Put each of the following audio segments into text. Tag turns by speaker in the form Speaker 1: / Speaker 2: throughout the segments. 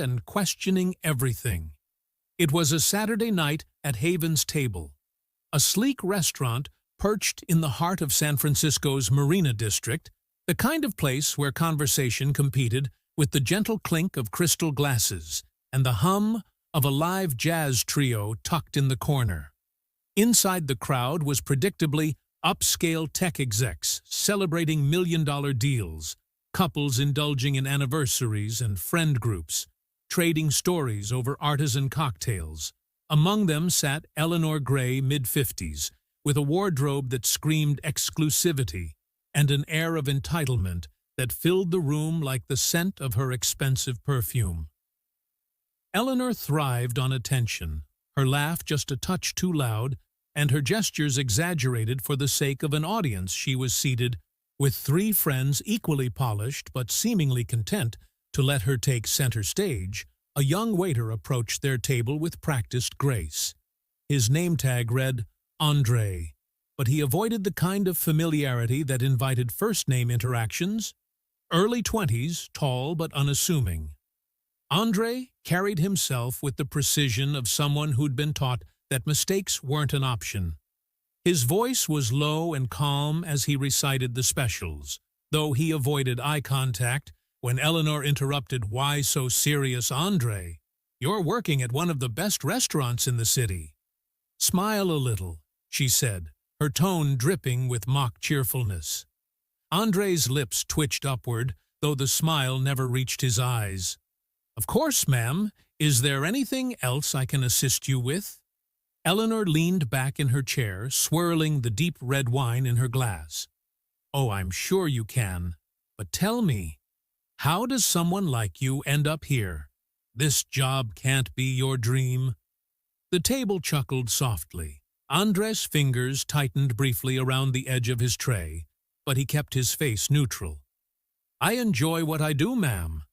Speaker 1: and questioning everything. It was a Saturday night at Haven's Table, a sleek restaurant perched in the heart of San Francisco's Marina District, the kind of place where conversation competed with the gentle clink of crystal glasses and the hum of a live jazz trio tucked in the corner. Inside the crowd was predictably upscale tech execs celebrating million-dollar deals, couples indulging in anniversaries and friend groups, trading stories over artisan cocktails. Among them sat Eleanor Gray, mid-50s, with a wardrobe that screamed exclusivity and an air of entitlement that filled the room like the scent of her expensive perfume. Eleanor thrived on attention, her laugh just a touch too loud, and her gestures exaggerated for the sake of an audience. She was seated with three friends equally polished but seemingly content to let her take center stage. A young waiter approached their table with practiced grace. His name tag read Andre, but he avoided the kind of familiarity that invited first-name interactions. Early 20s, tall but unassuming. Andre carried himself with the precision of someone who'd been taught that mistakes weren't an option. His voice was low and calm as he recited the specials, though he avoided eye contact when Eleanor interrupted. "Why so serious, Andre? You're working at one of the best restaurants in the city." "Smile a little," she said, her tone dripping with mock cheerfulness. Andre's lips twitched upward, though the smile never reached his eyes. "Of course, ma'am. Is there anything else I can assist you with?" Eleanor leaned back in her chair, swirling the deep red wine in her glass. "Oh, I'm sure you can. But tell me, how does someone like you end up here? This job can't be your dream." The table chuckled softly. Andre's fingers tightened briefly around the edge of his tray, but he kept his face neutral. "I enjoy what I do, ma'am."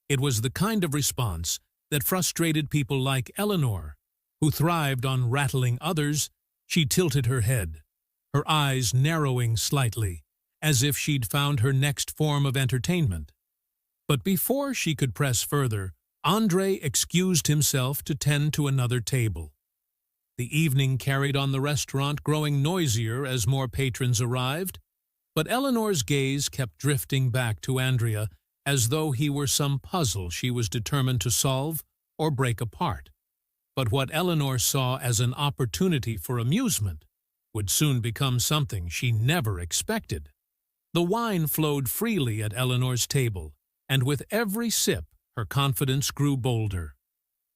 Speaker 1: It was the kind of response that frustrated people like Eleanor, who thrived on rattling others. She tilted her head, her eyes narrowing slightly, as if she'd found her next form of entertainment. But before she could press further, Andre excused himself to tend to another table. The evening carried on, the restaurant growing noisier as more patrons arrived, but Eleanor's gaze kept drifting back to Andrea as though he were some puzzle she was determined to solve or break apart. But what Eleanor saw as an opportunity for amusement would soon become something she never expected. The wine flowed freely at Eleanor's table, and with every sip her confidence grew bolder.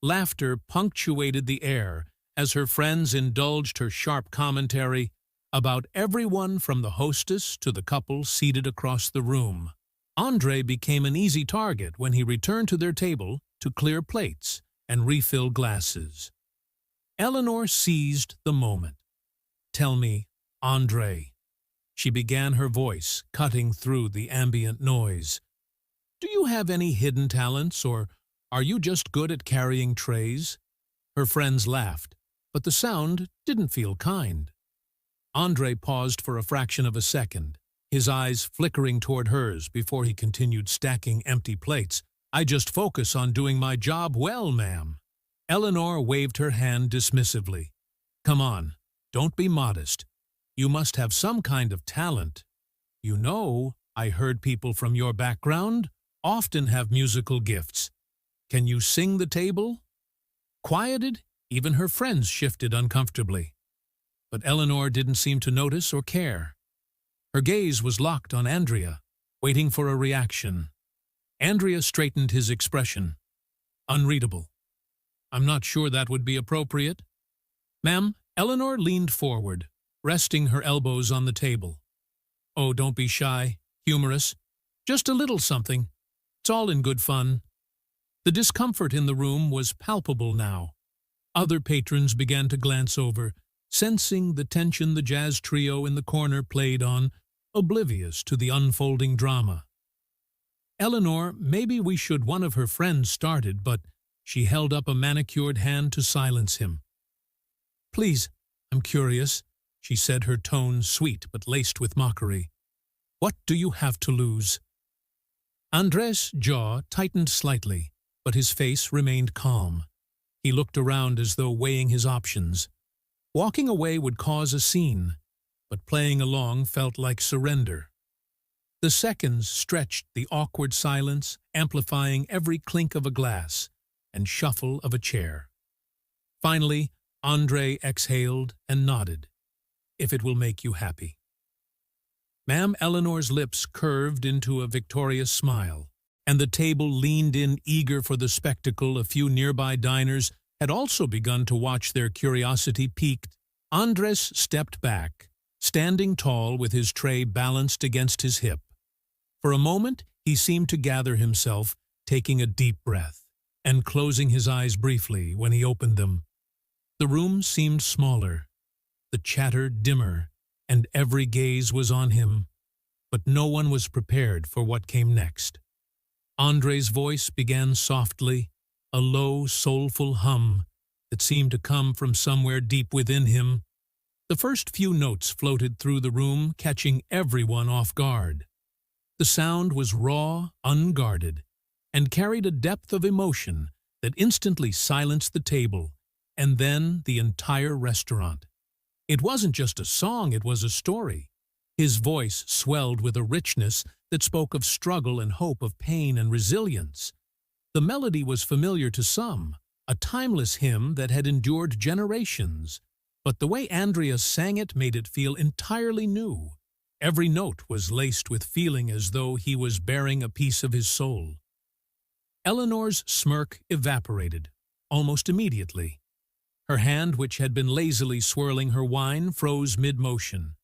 Speaker 1: Laughter punctuated the air as her friends indulged her sharp commentary about everyone from the hostess to the couple seated across the room. Andre became an easy target when he returned to their table to clear plates and refill glasses. Eleanor seized the moment. "Tell me, Andre," she began, her voice cutting through the ambient noise. "Do you have any hidden talents, or are you just good at carrying trays?" Her friends laughed, but the sound didn't feel kind. Andre paused for a fraction of a second, his eyes flickering toward hers before he continued, stacking empty plates. "I just focus on doing my job well, ma'am." Eleanor waved her hand dismissively. "Come on, don't be modest. You must have some kind of talent. You know, I heard people from your background often have musical gifts. Can you sing the table?" Quieted, even her friends shifted uncomfortably. But Eleanor didn't seem to notice or care. Her gaze was locked on Andrea, waiting for a reaction. Andrea straightened his expression. "Unreadable. I'm not sure that would be appropriate." "Ma'am," Eleanor leaned forward, resting her elbows on the table. "Oh, don't be shy, humorous. Just a little something. It's all in good fun." The discomfort in the room was palpable now. Other patrons began to glance over, sensing the tension the jazz trio in the corner played on, oblivious to the unfolding drama. "Eleanor, maybe we should," one of her friends started, but she held up a manicured hand to silence him. "Please, I'm curious," she said, her tone sweet but laced with mockery. "What do you have to lose?" Andre's jaw tightened slightly, but his face remained calm. He looked around as though weighing his options. Walking away would cause a scene, but playing along felt like surrender. The seconds stretched the awkward silence, amplifying every clink of a glass and shuffle of a chair. Finally, Andre exhaled and nodded. "If it will make you happy." Ma'am Eleanor's lips curved into a victorious smile, and the table leaned in eager for the spectacle. A few nearby diners had also begun to watch, their curiosity piqued. Andres stepped back, standing tall with his tray balanced against his hip. For a moment, he seemed to gather himself, taking a deep breath, and closing his eyes briefly when he opened them. The room seemed smaller, the chatter dimmer, and every gaze was on him, but no one was prepared for what came next. Andre's voice began softly, a low, soulful hum that seemed to come from somewhere deep within him. The first few notes floated through the room, catching everyone off guard. The sound was raw, unguarded, and carried a depth of emotion that instantly silenced the table, and then the entire restaurant. It wasn't just a song, it was a story. His voice swelled with a richness that spoke of struggle and hope, of pain and resilience. The melody was familiar to some, a timeless hymn that had endured generations, but the way Andrea sang it made it feel entirely new. Every note was laced with feeling, as though he was bearing a piece of his soul. Eleanor's smirk evaporated, almost immediately. Her hand, which had been lazily swirling her wine, froze mid-motion.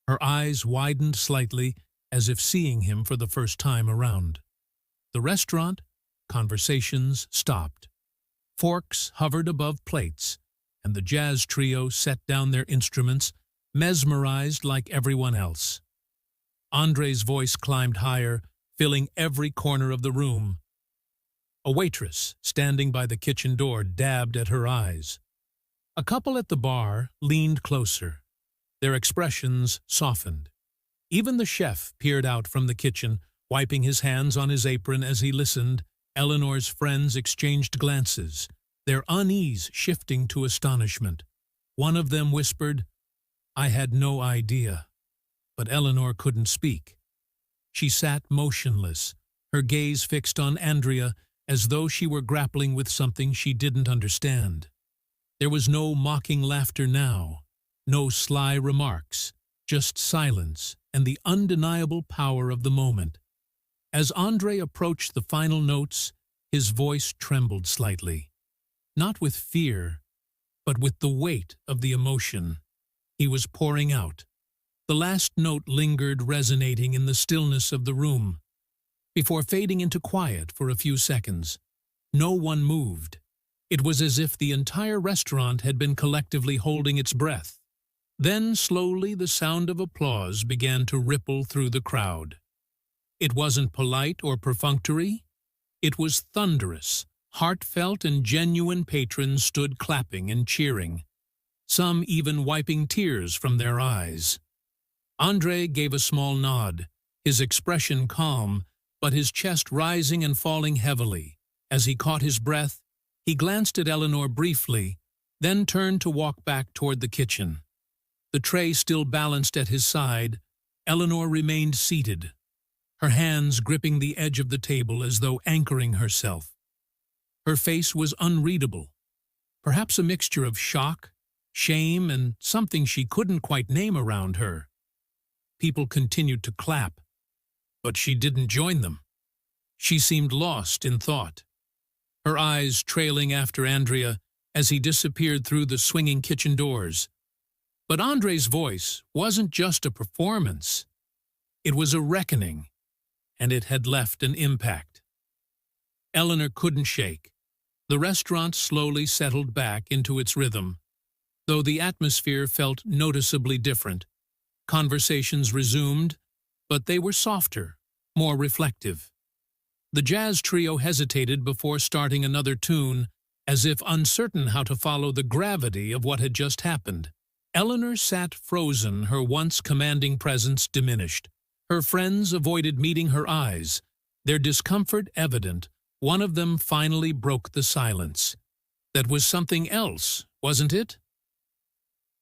Speaker 1: Her eyes widened slightly, as if seeing him for the first time around. The restaurant, conversations stopped. Forks hovered above plates, and the jazz trio set down their instruments, mesmerized like everyone else. Andre's voice climbed higher, filling every corner of the room. A waitress, standing by the kitchen door, dabbed at her eyes. A couple at the bar leaned closer. Their expressions softened. Even the chef peered out from the kitchen, wiping his hands on his apron as he listened. Eleanor's friends exchanged glances, their unease shifting to astonishment. One of them whispered, "I had no idea." But Eleanor couldn't speak. She sat motionless, her gaze fixed on Andrea, as though she were grappling with something she didn't understand. There was no mocking laughter now, no sly remarks, just silence and the undeniable power of the moment. As Andre approached the final notes, his voice trembled slightly, not with fear, but with the weight of the emotion he was pouring out. The last note lingered, resonating in the stillness of the room, before fading into quiet for a few seconds. No one moved. It was as if the entire restaurant had been collectively holding its breath. Then, slowly, the sound of applause began to ripple through the crowd. It wasn't polite or perfunctory. It was thunderous, heartfelt, and genuine. Patrons stood clapping and cheering, some even wiping tears from their eyes. Andre gave a small nod, his expression calm, but his chest rising and falling heavily. As he caught his breath, he glanced at Eleanor briefly, then turned to walk back toward the kitchen. The tray still balanced at his side, Eleanor remained seated, her hands gripping the edge of the table as though anchoring herself. Her face was unreadable, perhaps a mixture of shock, shame, and something she couldn't quite name around her. People continued to clap, but she didn't join them. She seemed lost in thought, her eyes trailing after Andrea as he disappeared through the swinging kitchen doors. But Andre's voice wasn't just a performance. It was a reckoning, and it had left an impact. Eleanor couldn't shake. The restaurant slowly settled back into its rhythm, though the atmosphere felt noticeably different. Conversations resumed, but they were softer, more reflective. The jazz trio hesitated before starting another tune, as if uncertain how to follow the gravity of what had just happened. Eleanor sat frozen, her once commanding presence diminished. Her friends avoided meeting her eyes, their discomfort evident, One of them finally broke the silence. That was something else, wasn't it?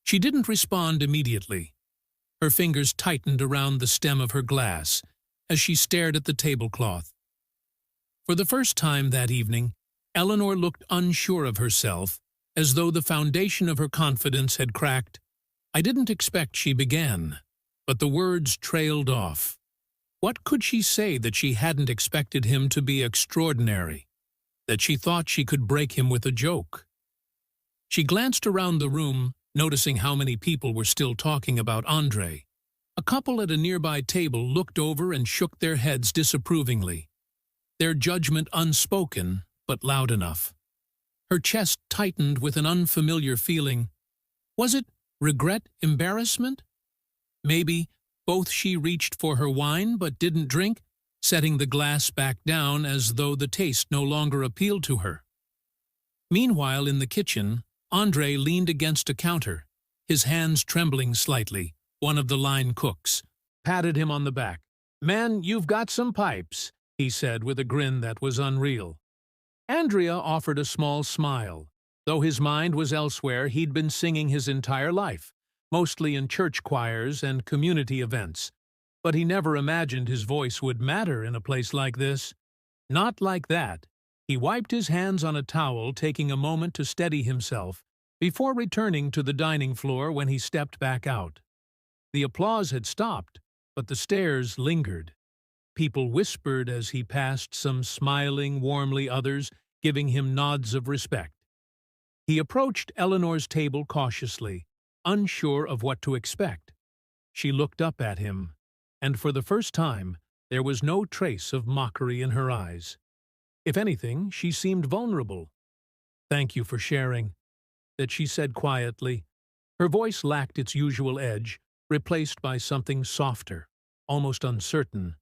Speaker 1: She didn't respond immediately. Her fingers tightened around the stem of her glass as she stared at the tablecloth. For the first time that evening, Eleanor looked unsure of herself, as though the foundation of her confidence had cracked. "I didn't expect," she began, but the words trailed off. What could she say that she hadn't expected him to be extraordinary, that she thought she could break him with a joke? She glanced around the room, noticing how many people were still talking about Andre. A couple at a nearby table looked over and shook their heads disapprovingly, their judgment unspoken but loud enough. Her chest tightened with an unfamiliar feeling. Was it regret, embarrassment? Maybe both. She reached for her wine but didn't drink, setting the glass back down as though the taste no longer appealed to her. Meanwhile, in the kitchen, Andre leaned against a counter, his hands trembling slightly. One of the line cooks patted him on the back. "Man, you've got some pipes," he said with a grin that was unreal. Andrea offered a small smile. Though his mind was elsewhere, he'd been singing his entire life, mostly in church choirs and community events. But he never imagined his voice would matter in a place like this. Not like that. He wiped his hands on a towel, taking a moment to steady himself, before returning to the dining floor when he stepped back out. The applause had stopped, but the stares lingered. People whispered as he passed, some smiling warmly, others giving him nods of respect. He approached Eleanor's table cautiously, unsure of what to expect. She looked up at him, and for the first time, there was no trace of mockery in her eyes. If anything, she seemed vulnerable. "Thank you for sharing," that she said quietly. Her voice lacked its usual edge, replaced by something softer, almost uncertain.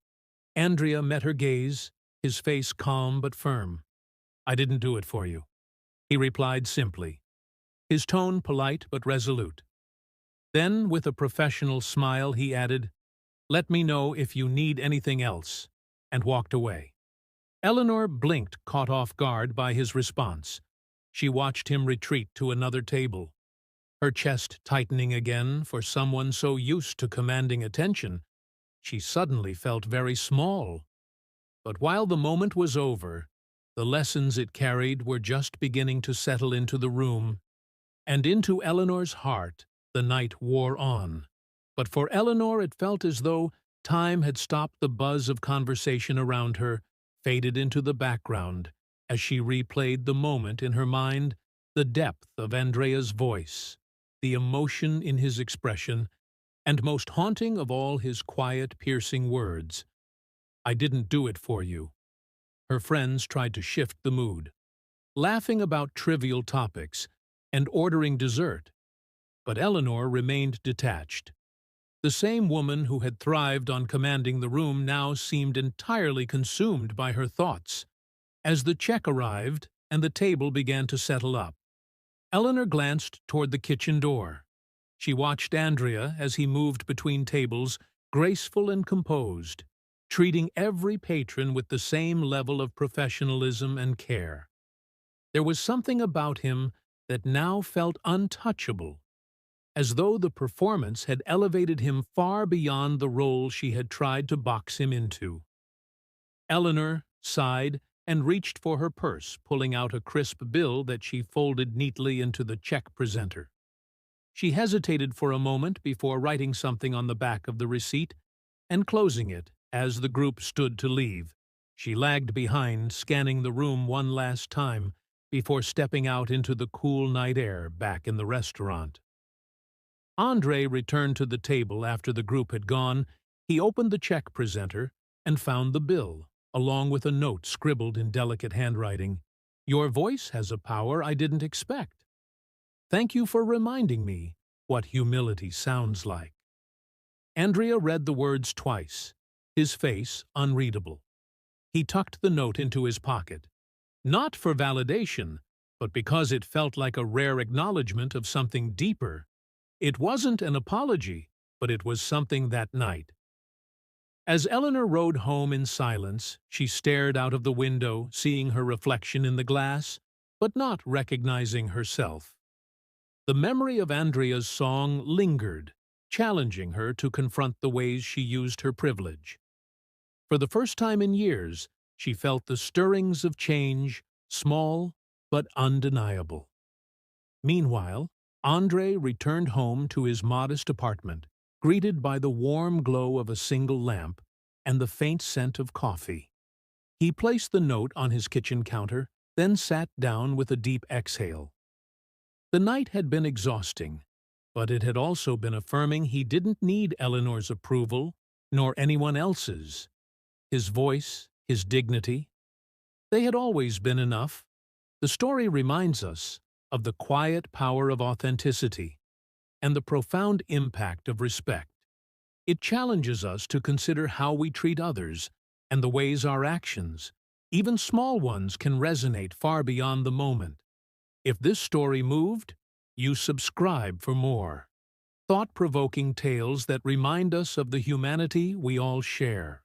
Speaker 1: Andrea met her gaze, his face calm but firm. "I didn't do it for you," he replied simply, his tone polite but resolute. Then, with a professional smile, he added, "Let me know if you need anything else," and walked away. Eleanor blinked, caught off guard by his response. She watched him retreat to another table, her chest tightening again. For someone so used to commanding attention, she suddenly felt very small. But while the moment was over, the lessons it carried were just beginning to settle into the room, and into Eleanor's heart. The night wore on. But for Eleanor it felt as though time had stopped. The buzz of conversation around her faded into the background as she replayed the moment in her mind, the depth of Andrea's voice, the emotion in his expression, and most haunting of all, his quiet, piercing words. "I didn't do it for you." Her friends tried to shift the mood, laughing about trivial topics and ordering dessert. But Eleanor remained detached. The same woman who had thrived on commanding the room now seemed entirely consumed by her thoughts. As the check arrived and the table began to settle up, Eleanor glanced toward the kitchen door. She watched Andrea as he moved between tables, graceful and composed, treating every patron with the same level of professionalism and care. There was something about him that now felt untouchable, as though the performance had elevated him far beyond the role she had tried to box him into. Eleanor sighed and reached for her purse, pulling out a crisp bill that she folded neatly into the check presenter. She hesitated for a moment before writing something on the back of the receipt and closing it as the group stood to leave. She lagged behind, scanning the room one last time before stepping out into the cool night air back in the restaurant. Andre returned to the table after the group had gone. He opened the check presenter and found the bill, along with a note scribbled in delicate handwriting. "Your voice has a power I didn't expect. Thank you for reminding me what humility sounds like." Andrea read the words twice, his face unreadable. He tucked the note into his pocket, not for validation, but because it felt like a rare acknowledgement of something deeper. It wasn't an apology, but it was something that night. As Eleanor rode home in silence, she stared out of the window, seeing her reflection in the glass, but not recognizing herself. The memory of Andrea's song lingered, challenging her to confront the ways she used her privilege. For the first time in years, she felt the stirrings of change, small but undeniable. Meanwhile, Andre returned home to his modest apartment, greeted by the warm glow of a single lamp and the faint scent of coffee. He placed the note on his kitchen counter, then sat down with a deep exhale. The night had been exhausting, but it had also been affirming he didn't need Eleanor's approval, nor anyone else's. His voice, his dignity, they had always been enough. The story reminds us of the quiet power of authenticity and the profound impact of respect. It challenges us to consider how we treat others and the ways our actions, even small ones, can resonate far beyond the moment. If this story moved, you subscribe for more thought-provoking tales that remind us of the humanity we all share.